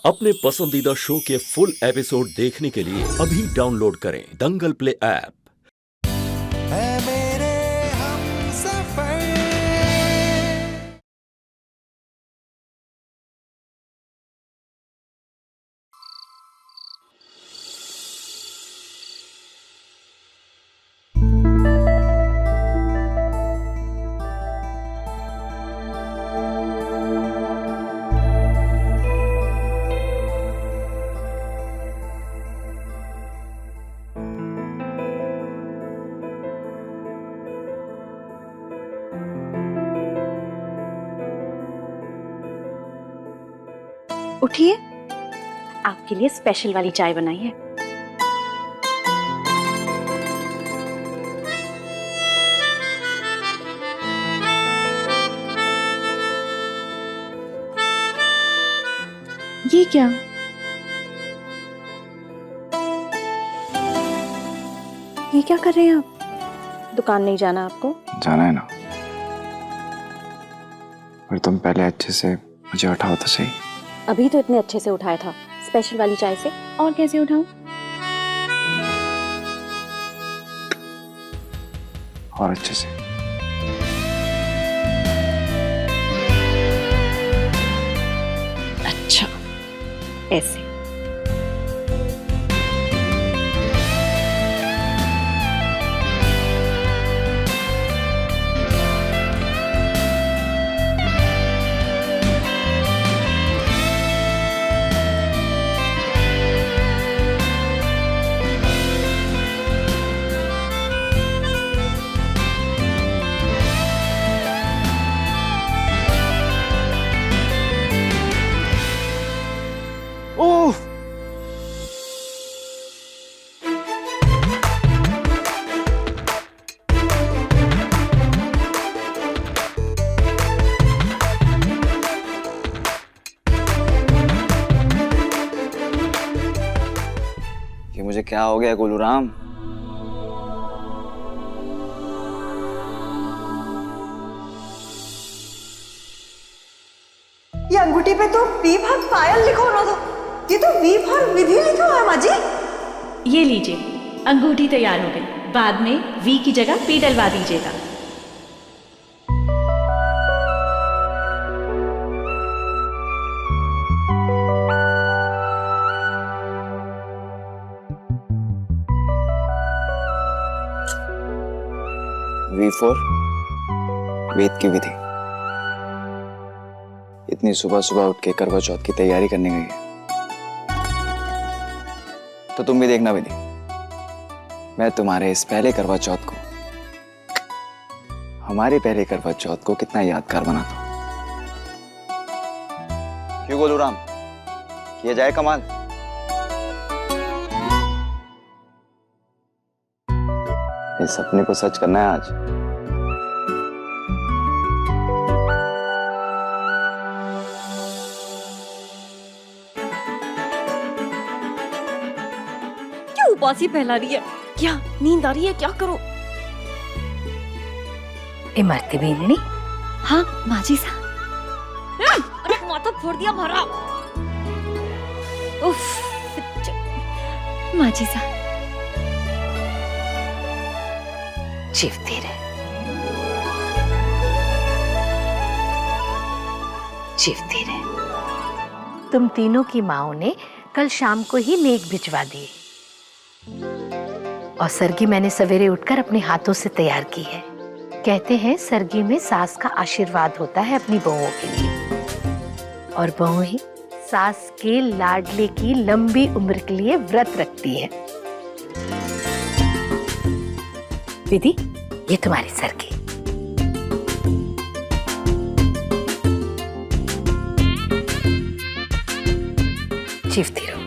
अपने पसंदीदा शो के फुल एपिसोड देखने के लिए अभी डाउनलोड करें दंगल प्ले ऐप। है मेरे हमसफर। उठिए, आपके लिए स्पेशल वाली चाय बनाई है। ये क्या? ये क्या कर रहे हैं आप? दुकान नहीं जाना आपको? जाना है ना, पर तुम पहले अच्छे से मुझे उठाओ तो सही। अभी तो इतने अच्छे से उठाया था, स्पेशल वाली चाय से। और कैसे उठाऊं? और अच्छे से। अच्छा, ऐसे। ओह, ये मुझे क्या हो गया गोलू राम? ये अंगूठी पे तो वी फॉर पायल लिखा होना था, ये तो वी फॉर विधि लिखा हुआ है माँ जी। ये लीजिए, अंगूठी तैयार हो गई। बाद में वी की जगह पी डलवा दीजिएगा। वी फॉर वेद की विधि। इतनी सुबह सुबह उठ के करवा चौथ की तैयारी करने गई है, तो तुम भी देखना विधि, मैं तुम्हारे इस पहले करवा चौथ को, हमारे पहले करवा चौथ को कितना यादगार बनाता हूं। क्यों गोलू राम, किया जाए कमाल? इस सपने को सच करना है आज। उपासी फैला रही है क्या? नींद आ रही है क्या? करो। इमरती बेलनी। हाँ माजी सा। अरे माथा फोड़ दिया हमारा। उफ, माजी सा। जीवती रहे, जीवती रहे। तुम तीनों की माओ ने कल शाम को ही नेक भिजवा दिए और सरगी मैंने सवेरे उठकर अपने हाथों से तैयार की है। कहते हैं सरगी में सास का आशीर्वाद होता है अपनी बहुओं के लिए, और बहू ही सास के लाडले की लंबी उम्र के लिए व्रत रखती है। विधि, ये तुम्हारी सरगी। जीवती रहो।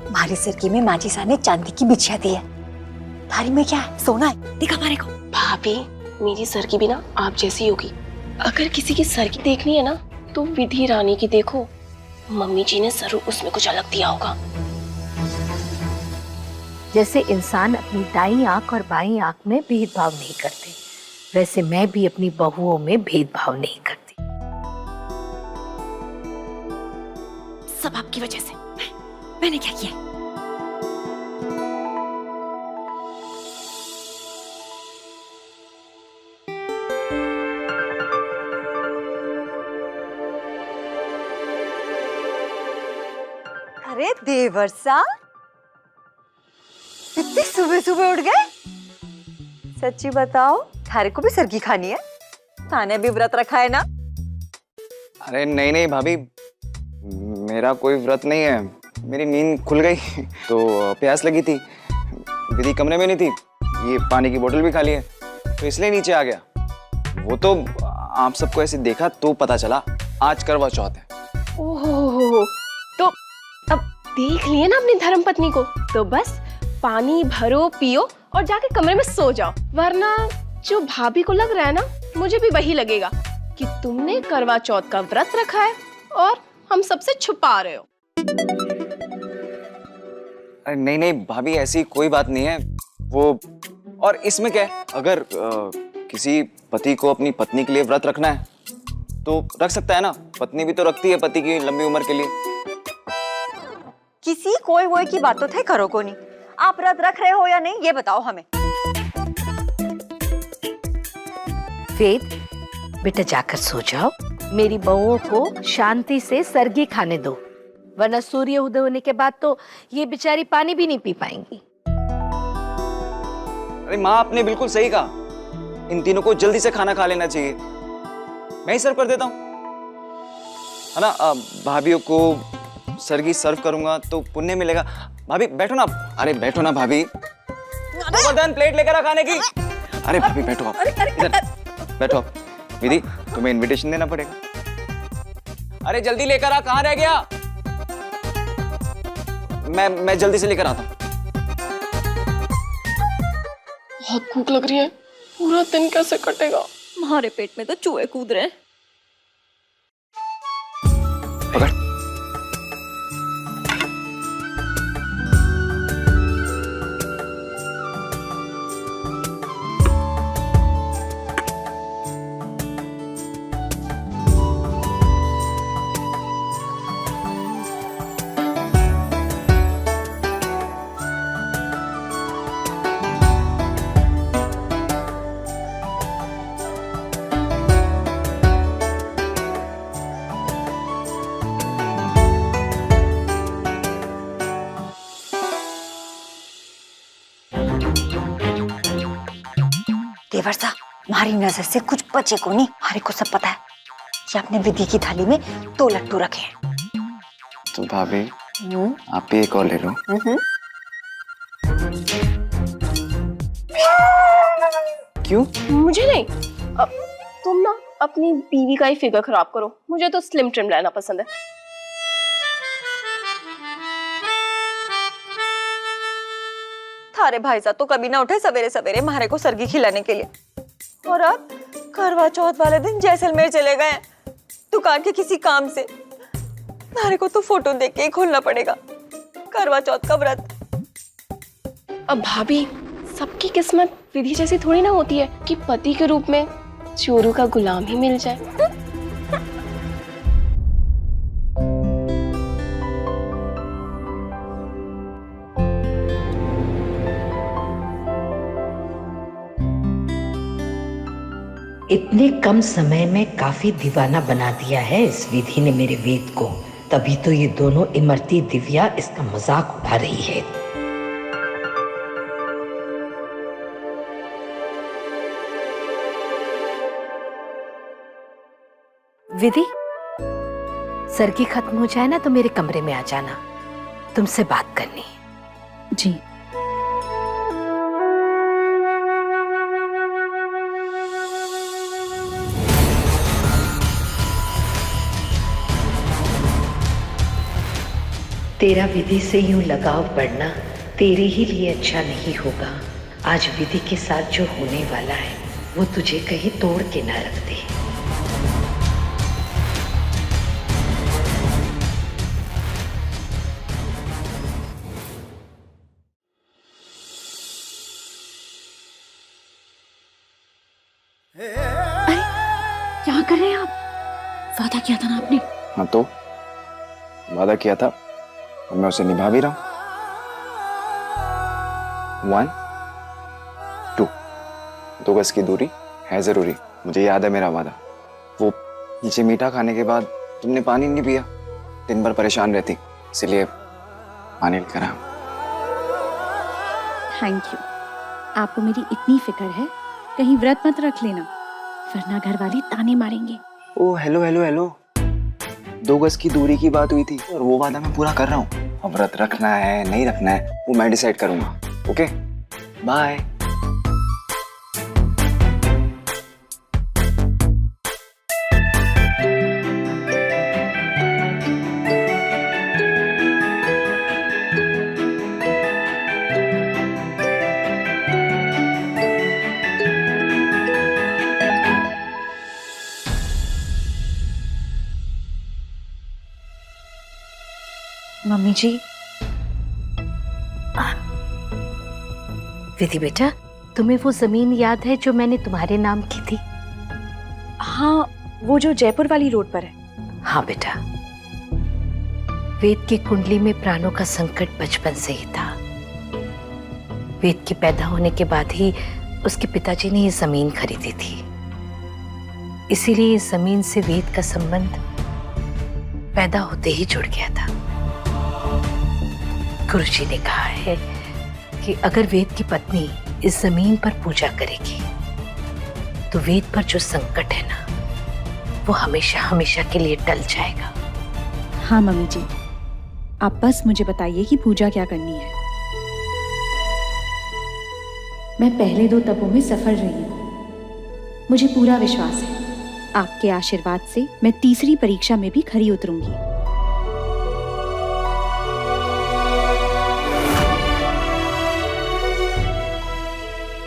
हमारी सरकी में माची सा ने चांदी की बिछिया दी है, थारी में क्या है? सोना है। दिखा हमारे को। भाभी, मेरी सरकी भी ना आप जैसी होगी। अगर किसी की सरकी देखनी है ना तो विधि रानी की देखो। मम्मी जी ने जरूर उसमें कुछ अलग दिया होगा। जैसे इंसान अपनी दाईं आंख और बाईं आंख में भेदभाव नहीं करते, वैसे मैं भी अपनी बहुओं में भेदभाव नहीं करती। सब आपकी वजह से। मैंने क्या किया? अरे देवर्षा, इतनी सुबह सुबह उठ गए? सच्ची बताओ, थारे को भी सरगी खानी है? थाने भी व्रत रखा है ना? अरे नहीं नहीं भाभी, मेरा कोई व्रत नहीं है। मेरी नींद खुल गई तो प्यास लगी थी। विधि कमरे में नहीं थी, ये पानी की बोतल भी खाली है, तो इसलिए नीचे आ गया। वो तो आप सबको ऐसे देखा तो पता चला आज करवा चौथ है। ओहो, तो अब देख लिए ना अपनी धर्मपत्नी को, तो बस पानी भरो, पियो और जाके कमरे में सो जाओ, वरना जो भाभी को लग रहा है ना, मुझे भी वही लगेगा कि तुमने करवा चौथ का व्रत रखा है और हम सबसे छुपा रहे हो। अरे नहीं नहीं भाभी, ऐसी कोई बात नहीं है। वो और इसमें क्या है, अगर किसी पति को अपनी पत्नी के लिए व्रत रखना है तो रख सकता है ना। पत्नी भी तो रखती है पति की लंबी उम्र के लिए। किसी कोई वोई की बातों थे करो को नहीं। आप व्रत रख रहे हो या नहीं, ये बताओ हमें। वेद, बेटा जाकर सो जाओ। मेरी बहुओं को शांति से सरगी खाने दो, वरना सूर्य उदय होने के बाद तो ये बेचारी पानी भी नहीं पी पाएंगी। अरे माँ, आपने बिल्कुल सही कहा। इन तीनों को जल्दी से खाना खा लेना चाहिए। मैं ही सर्व कर देता हूँ, है ना। भाभीयों को सरगी सर्व करूंगा तो पुण्य मिलेगा। भाभी बैठो ना। अरे बैठो ना भाभी। गोवर्धन, प्लेट लेकर आ खाने की। अरे भाभी बैठो आप, इधर बैठो आप। विधि, तुम्हें इनविटेशन देना पड़ेगा। अरे जल्दी लेकर आ, कहाँ रह गया? मैं जल्दी से लेकर आता हूँ। बहुत भूख लग रही है, पूरा दिन कैसे कटेगा? हमारे पेट में तो चूहे कूद रहे हैं। पकड़। देवर्षा, हमारी नजर से कुछ बचे को नहीं। हमारे को सब पता है कि आपने विधि की थाली में 2 लड्डू रखे हैं। तो भाभी आप भी एक और ले लो। क्यों? मुझे नहीं। अब तुम ना अपनी बीवी का ही फिगर खराब करो, मुझे तो स्लिम ट्रिम रहना पसंद है। थारे भाई साहब तो कभी ना उठे सवेरे सवेरे हमारे को सरगी खिलाने के लिए, और अब करवा चौथ वाले दिन जैसलमेर चले गए दुकान के किसी काम से। हमारे को तो फोटो देख के ही खोलना पड़ेगा करवा चौथ का व्रत। अब भाभी, सबकी किस्मत विधि जैसी थोड़ी ना होती है कि पति के रूप में चोरू का गुलाम ही मिल जाए। इतने कम समय में काफी दीवाना बना दिया है इस विधि ने मेरे वेद को। तभी तो ये दोनों इमरती दिव्या इसका मजाक उड़ा रही है। विधि, सरगी खत्म हो जाए ना तो मेरे कमरे में आ जाना, तुमसे बात करनी है। जी। तेरा विधि से यूं लगाव बढ़ना तेरे ही लिए अच्छा नहीं होगा। आज विधि के साथ जो होने वाला है वो तुझे कहीं तोड़ के ना रख दे। अरे क्या कर रहे हैं आप? वादा किया था ना आपने। हाँ तो वादा किया था और मैं उसे निभा भी रहा हूं। 1 2 2 गज की दूरी है जरूरी। मुझे याद है मेरा वादा। वो नीचे मीठा खाने के बाद तुमने पानी नहीं पिया, दिन भर परेशान रहती, इसलिए पानी लेकर आया। Thank you. आपको मेरी इतनी फिक्र है, कहीं व्रत मत रख लेना, वरना घर वाले ताने मारेंगे। ओ हेलो हेलो हेलो, 2 गज की दूरी की बात हुई थी और वो वादा मैं पूरा कर रहा हूँ। अब व्रत रखना है नहीं रखना है वो मैं डिसाइड करूंगा। Okay bye. मम्मी जी। विधि बेटा, तुम्हें वो जमीन याद है जो मैंने तुम्हारे नाम की थी? हाँ, वो जो जयपुर वाली रोड पर है। हाँ बेटा, वेद की कुंडली में प्राणों का संकट बचपन से ही था। वेद के पैदा होने के बाद ही उसके पिताजी ने ये जमीन खरीदी थी, इसीलिए इस जमीन से वेद का संबंध पैदा होते ही जुड़ गया था। गुरुजी ने कहा है कि अगर वेद की पत्नी इस जमीन पर पूजा करेगी तो वेद पर जो संकट है ना, वो हमेशा हमेशा के लिए टल जाएगा। हाँ मम्मी जी, आप बस मुझे बताइए कि पूजा क्या करनी है। मैं पहले 2 तपों में सफल रही हूँ, मुझे पूरा विश्वास है आपके आशीर्वाद से मैं तीसरी परीक्षा में भी खरी उतरूंगी।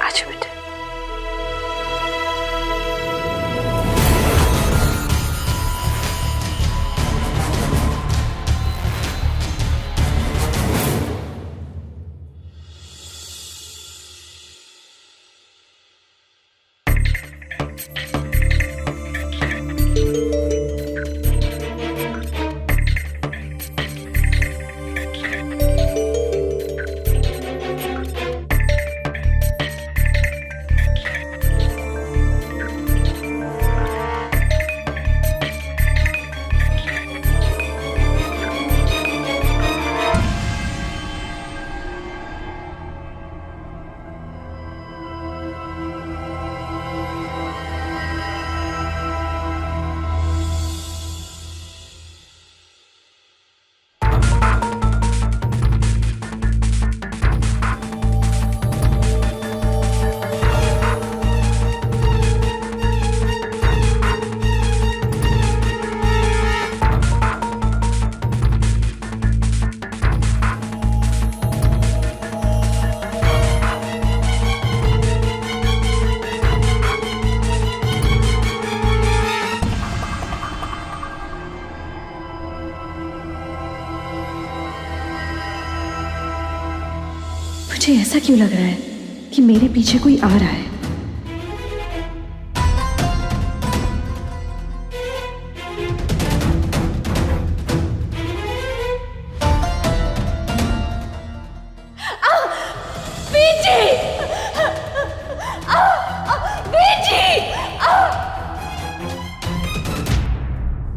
आज बेटा। मुझे ऐसा क्यों लग रहा है कि मेरे पीछे कोई आ रहा है।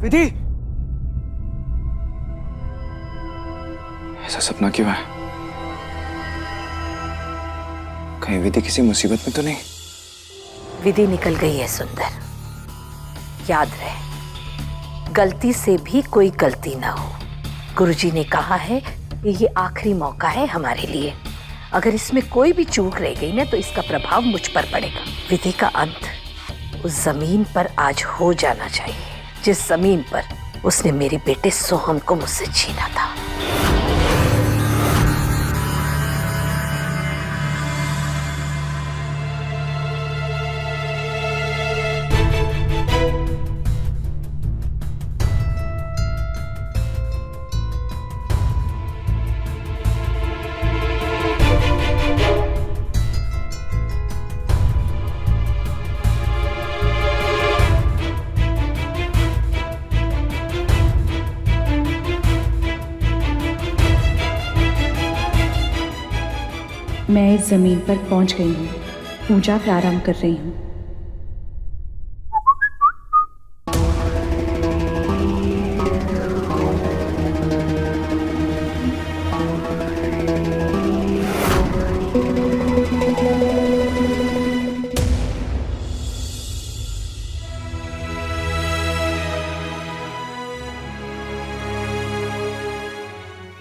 विधि, ऐसा सपना क्यों है? कहीं विधि किसी मुसीबत में तो नहीं? विधि निकल गई है सुंदर। याद रहे, गलती से भी कोई गलती ना हो। गुरुजी ने कहा है कि ये आखिरी मौका है हमारे लिए। अगर इसमें कोई भी चूक रह गई ना तो इसका प्रभाव मुझ पर पड़ेगा। विधि का अंत उस जमीन पर आज हो जाना चाहिए जिस जमीन पर उसने मेरे बेटे सोहम को मुझसे छीना था। मैं इस जमीन पर पहुंच गई हूँ। पूजा प्रारंभ कर रही हूँ।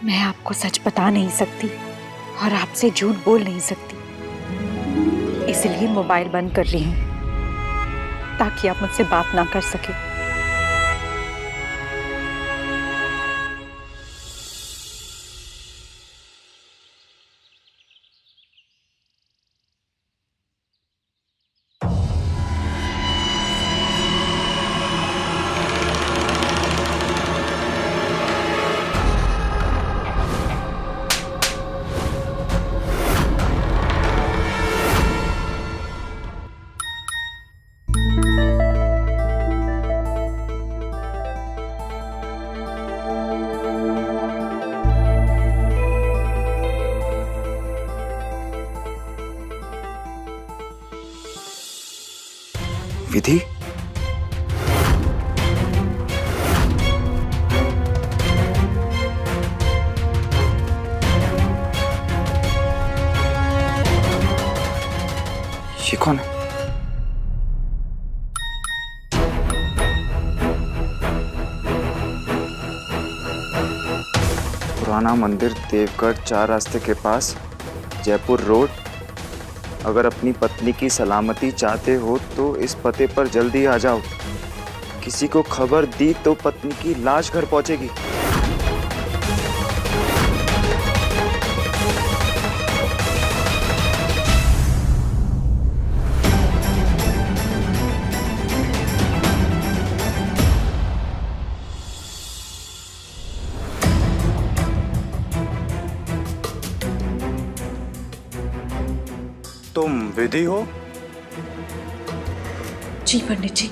मैं आपको सच बता नहीं सकती और आपसे झूठ बोल नहीं सकती, इसलिए मोबाइल बंद कर रही हूँ ताकि आप मुझसे बात ना कर सके। विधि, ये कौन है? पुराना मंदिर, देवगढ़, 4 रास्ते के पास, जयपुर रोड। अगर अपनी पत्नी की सलामती चाहते हो तो इस पते पर जल्दी आ जाओ। किसी को खबर दी तो पत्नी की लाश घर पहुंचेगी। तुम विधि हो? जी पंडित जी।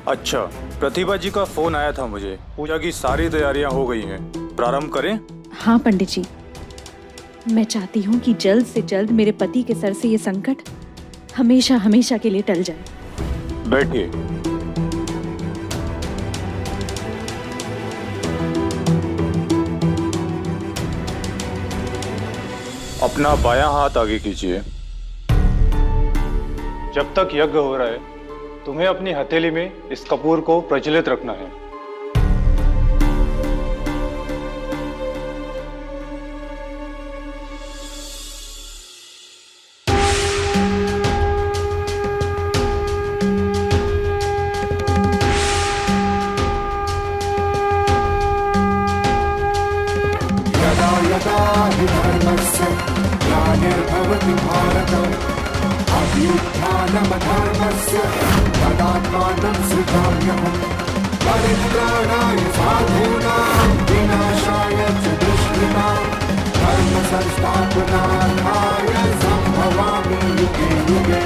अच्छा, प्रतिभा जी का फोन आया था मुझे। पूजा की सारी तैयारियां हो गई हैं। प्रारंभ करें? हाँ पंडित जी, मैं चाहती हूँ कि जल्द से जल्द मेरे पति के सर से ये संकट हमेशा हमेशा के लिए टल जाए। बैठिए। अपना बायां हाथ आगे कीजिए। जब तक यज्ञ हो रहा है तुम्हें अपनी हथेली में इस कपूर को प्रज्वलित रखना है। यदा यदा हि धर्मस्य ग्लानिर्भवति भारत अभ्युत्थानमधर्मस्य तदात्मानं सृजाम्यहम् परित्राणाय साधूनां विनाशाय च दुष्कृतां धर्मसंस्थापनार्थाय सम्भवामि युगे युगे।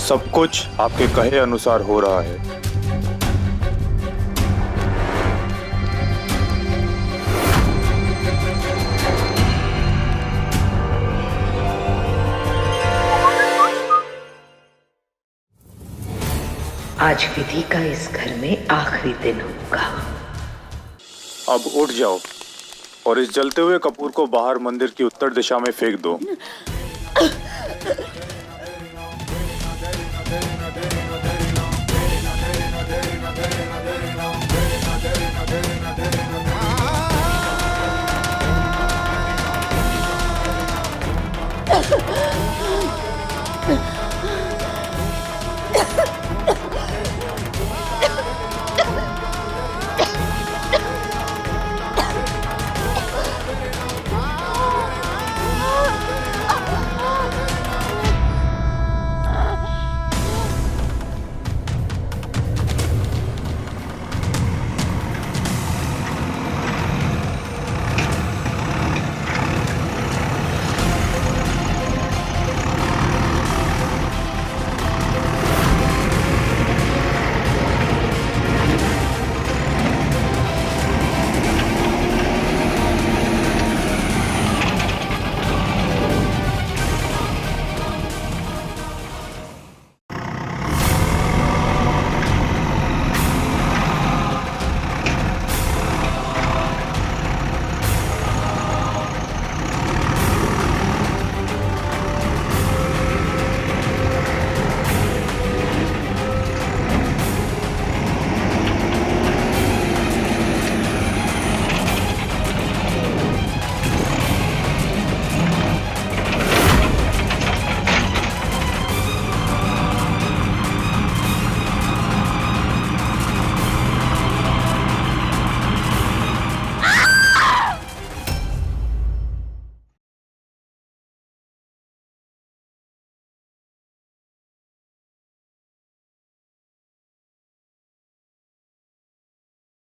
सब कुछ आपके कहे अनुसार हो रहा है। आज विधि का इस घर में आखिरी दिन होगा। अब उठ जाओ और इस जलते हुए कपूर को बाहर मंदिर की उत्तर दिशा में फेंक दो।